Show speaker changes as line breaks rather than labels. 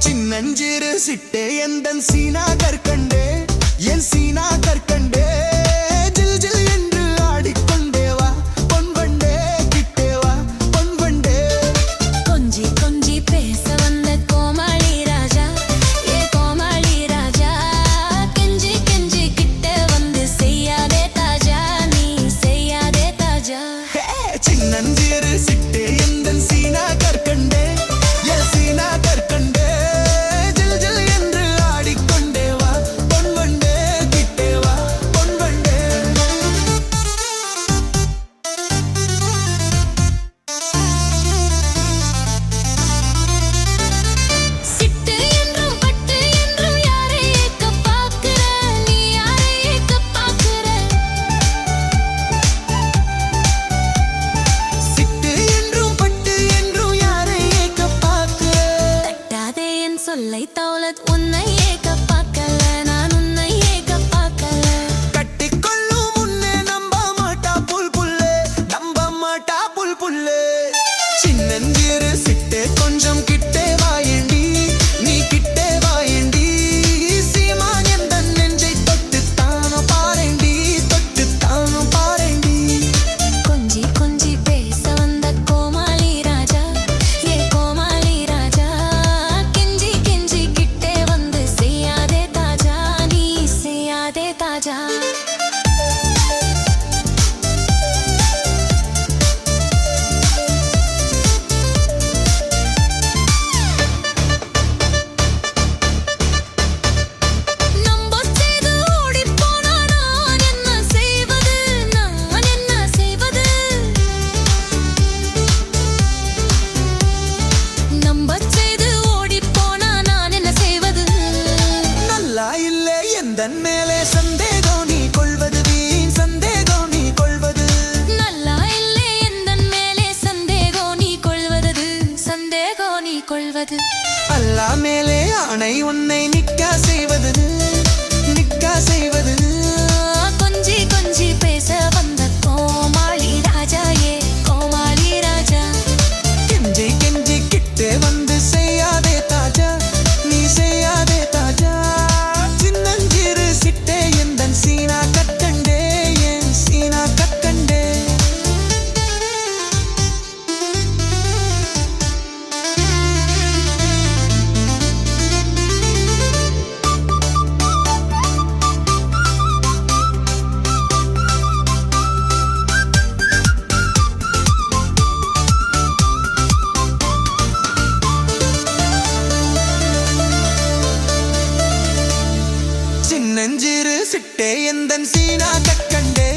சின்னஞ்சிறு சிட்டே எந்தன் சீனா கற்கண்டே என் சீனா கற்கண்டே ஜில் ஜில் என்று ஆடிக்கொண்டே வா பொன்வண்டே கிட்டே வா பொன்வண்டே
கொஞ்சி கொஞ்சி பேச வந்த கோமாளி ராஜா ஏ கோமாளி ராஜா கெஞ்சி கெஞ்சி கிட்ட வந்து செய்யாதே தாஜா நீ செய்யாதே தாஜா
சின்னஞ்சிறு சிட்டே எந்தன் சீனா கற்கண்டே என் சீனா கற்கண்டே ஜில் ஜில் என்று ஆடிக்கொண்டே வா பொன்வண்டே கிட்டே வா பொன்வண்டே
சிட்டு என்றும் பட்டு என்றும் யாரை ஏக்க பாக்குற நீ யாரை ஏக்க பாக்குற
சிட்டு என்றும் பட்டு என்றும் யாரை ஏக்க பார்க்க
தட்டாதே என் சொல்லை தௌலத் உன்னை ஏக்க பார்க்கல நான் உன்னை ஏக்க பார்க்கல
கட்டிக்கொள்ளும் முன்னே நம்ப மாட்டா புல் புல்லே நம்ப மாட்டா புல் புல்லே சின்னஞ்சிறு சிட்டே கொஞ்சம் கிட்டே வாயண்டி நீ கிட்டே வாயண்டி சீமான் எந்தன் நெஞ்சை தொட்டுத்தானோ பாரேண்டி தொட்டுத்தானோ பாரேண்டி
கொஞ்சி கொஞ்சி பேச வந்த கோமாளி ராஜா ஏ கோமாளி ராஜா கெஞ்சி கெஞ்சி கிட்டே வந்து செய்யாதே தாஜா நீ செய்யாதே தாஜா நம்ப செய்து ஓடிப்போனா நான் என்ன செய்வது நான் என்ன செய்வது நம்ப செய்து ஓடிப்போனா நான் என்ன செய்வது
நல்லா இல்லை எந்தன் மேலே சந்தேகம் நீ கொள்வது வீண் சந்தேகம் நீ கொள்வது
நல்லா இல்லை எந்தன் மேலே சந்தேகம் நீ கொள்வது சந்தேகம் நீ கொள்வது
அல்லா மேலே ஆணை உன்னை நிக்கா செய்வது நிக்கா செய்வது
கொஞ்சி கொஞ்சி பேச வந்த கோமாளி ராஜா ஏ கோமாளி ராஜா
கெஞ்சி கெஞ்சி கிட்டே வந்து செய்யாதே தாஜா நீ செய்யாதே தாஜா சின்னஞ்சிறு சிட்டே எந்தன் சீனா கற்கண்டே என் சீனா கற்கண்டே சின்னஞ்சிறு சிட்டே எந்தன் சீனா கற்கண்டே